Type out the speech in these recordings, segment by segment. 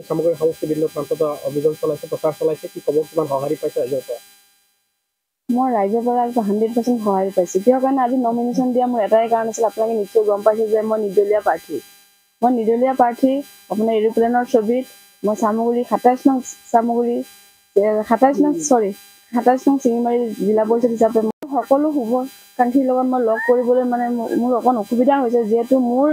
সামগ্ৰী সমষ্টি বিভিন্ন প্ৰান্তত অভিযান চলাইছে, প্ৰচাৰ চলাইছে, কি ক'ব, কিমান সঁহাৰি পাইছে ৰাইজৰ পৰা? মই ৰাইজৰ পৰা 100% সঁহাৰি পাইছোঁ। কিহৰ কাৰণে আজি নমিনেশ্যন দিয়া মোৰ এটাই কাৰণ আছিল, আপোনালোকে নিশ্চয় গম পাইছে যে মই নিৰ্দলীয় প্ৰাৰ্থী। আপোনাৰ এৰোপ্লেনৰ ছবিত মই চামগুৰি 27 নং চিঙিমাৰী জিলা পৰিষদ হিচাপে সকলো শুভাকাংক্ষীৰ লগত মই লগ কৰিবলৈ মানে মোৰ অকণ অসুবিধা হৈছে, যিহেতু মোৰ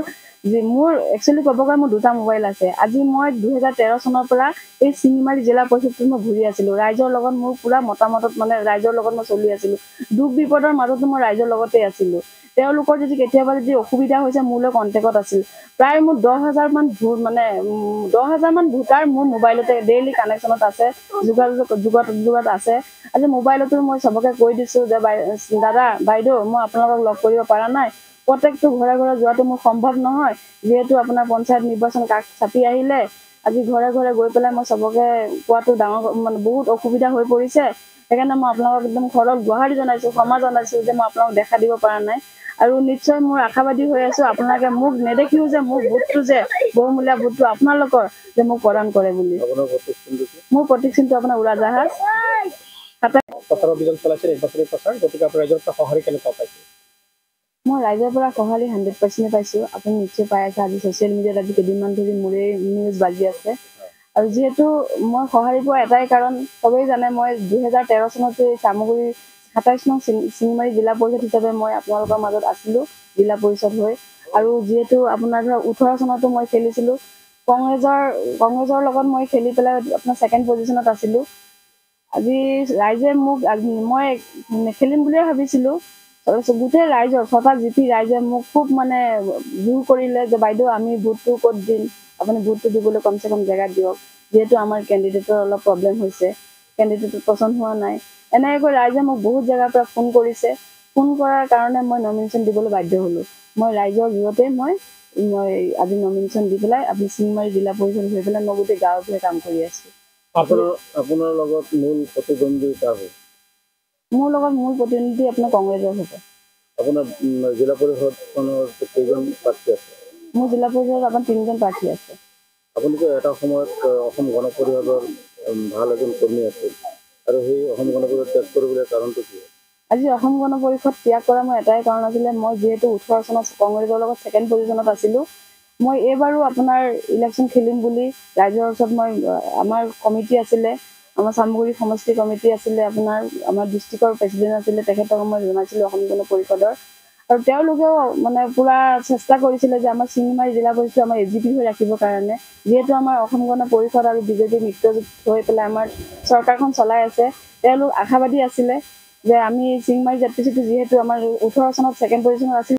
একচুৱেলি ক'ব গ'লে মোৰ দুটা মোবাইল আছে। আজি মই 2013 চনৰ পৰা এই চিঙিমাৰী জিলা পৰিষদটোত মই ঘূৰি আছিলোঁ। ৰাইজৰ লগত মোৰ পুৰা মতামতত মানে ৰাইজৰ লগত মই চলি আছিলোঁ। দুখ বিপদৰ মাজতো মই ৰাইজৰ লগতে আছিলোঁ। তেওঁলোকৰ যদি কেতিয়াবা যদি অসুবিধা হৈছে মোলৈ কণ্টেক্টত আছিল। প্ৰায় মোৰ 10,000 মান ভোটাৰ মোৰ মোবাইলতে ডেইলি কানেকশ্যনত আছে, যোগাযোগত আছে। আজি মোবাইলতো মই চবকে কৈ দিছোঁ যে দাদা বাইদেউ মই আপোনালোকক লগ কৰিব পৰা নাই, প্ৰত্যেকটো ঘৰে ঘৰে যোৱাটো মোৰ সম্ভৱ নহয়, যিহেতু আপোনাৰ পঞ্চায়ত নিৰ্বাচন কাষ চাপি আহিলে। আজি ঘৰে ঘৰে গৈ পেলাই মই চবকে কোৱাটো ডাঙৰ মানে বহুত অসুবিধা হৈ পৰিছে। সেইকাৰণে মই আপোনালোকক একদম ঘৰত গুহাৰি জনাইছোঁ, ক্ষমা জনাইছোঁ যে মই আপোনালোকক দেখা দিব পৰা নাই। আৰু নিশ্চয় মোৰ আশাবাদী হৈ আছোঁ আপোনালোকে মোক নেদেখিও যে মোৰ ভোটটো যে বহুমূলীয়া ভোটটো আপোনালোকৰ যে মোক প্ৰদান কৰে বুলি। মোৰ প্ৰতীক চিনটো আপোনাৰ উৰাজাহাজ। প্ৰচাৰ অভিযান চলাইছে, নিৰ্বাচনী প্ৰচাৰ, গতিকে আপোনাৰ ৰাইজৰ পৰা সঁহাৰি কেনেকুৱা পাইছে? মই ৰাইজৰ পৰা সঁহাৰি 100% পাইছোঁ। আপুনি নিশ্চয় পাই আছে, আজি ছ'চিয়েল মিডিয়াত আজি কেইদিনমান ধৰি মোৰে নিউজ বাজি আছে। আৰু যিহেতু মই সঁহাৰি পোৱা এটাই কাৰণ, চবেই জানে মই 2013 চনতে চামগুৰি 27 নং চিঙিমাৰী জিলা পৰিষদ হিচাপে মই আপোনালোকৰ মাজত আছিলোঁ জিলা পৰিষদ হৈ। আৰু যিহেতু আপোনাৰ ধৰক 18 চনতো মই খেলিছিলোঁ কংগ্ৰেছৰ লগত মই খেলি পেলাই আপোনাৰ 2nd পজিশ্যনত আছিলোঁ। আজি ৰাইজে মোক মই নেখেলিম বুলিয়ে ভাবিছিলোঁ, গোটেই ৰাইজৰ 6টা জিপি ৰাইজে মোক খুব মানে জোৰ কৰিলে যে বাইদেউ আমি ভোটটো ক'ত দিম, আপুনি ভোটটো দিবলৈ কমচে কম জেগাত দিয়ক, যিহেতু আমাৰ কেণ্ডিডেটৰ অলপ প্ৰব্লেম হৈছে, কেণ্ডিডেটটো পচন্দ হোৱা নাই। এনেকৈ ৰাইজে মোক বহুত জেগাৰ পৰা ফোন কৰিছে। ফোন কৰাৰ কাৰণে মই নমিনেশ্যন দিবলৈ বাধ্য হ'লোঁ। মই ৰাইজৰ জৰিয়তে মই আজি নমিনেশ্যন দি পেলাই আপুনি চিঙিমাৰী জিলা পৰিষদ হৈ পেলাই মই গোটেই গাঁৱত কাম কৰি আছোঁ। আপোনাৰ লগত মূল প্ৰতিদ্বন্দ্বী কাৰ হ'ব? মোৰ লগত মূল প্ৰতিনিধি আপোনাৰ কংগ্ৰেছৰ হ'ব। আপোনাৰ জিলা পৰিষদখনৰ কেইজন প্ৰাৰ্থী আছে? মোৰ জিলা পৰিষদত আপোনাৰ 3জন প্ৰাৰ্থী আছে। আপুনিতো এটা সময়ত অসম গণ পৰিষদৰ ভাল এজন কৰ্মী আছিল, আৰু সেই অসম গণ পৰিষদ ত্যাগ কৰিবলৈ কাৰণটো কি? আজি অসম গণ পৰিষদ ত্যাগ কৰা মোৰ এটাই কাৰণ আছিলে, মই যিহেতু 18 চনত কংগ্ৰেছৰ লগত 2nd পজিশ্যনত আছিলোঁ। মই এইবাৰো আপোনাৰ ইলেকশ্যন খেলিম বুলি ৰাইজৰ ওচৰত মই আমাৰ কমিটি আছিলে, আমাৰ চামগুৰি সমষ্টি কমিটি আছিলে, আপোনাৰ আমাৰ ডিষ্ট্ৰিক্টৰ প্ৰেচিডেণ্ট আছিলে, তেখেতক মই জনাইছিলোঁ অসম গণ পৰিষদৰ। আৰু তেওঁলোকেও মানে পুৰা চেষ্টা কৰিছিলে যে আমাৰ চিঙিমাৰী জিলা পৰিষদটো আমাৰ AGP হৈ ৰাখিবৰ কাৰণে, যিহেতু আমাৰ অসম গণ পৰিষদ আৰু বিজেপি মিত্ৰজোঁট হৈ পেলাই আমাৰ চৰকাৰখন চলাই আছে। তেওঁলোক আশাবাদী আছিলে যে আমি চিঙিমাৰী ZPCটো যিহেতু আমাৰ 18 চনত 2nd পজিশ্যনত আছিল।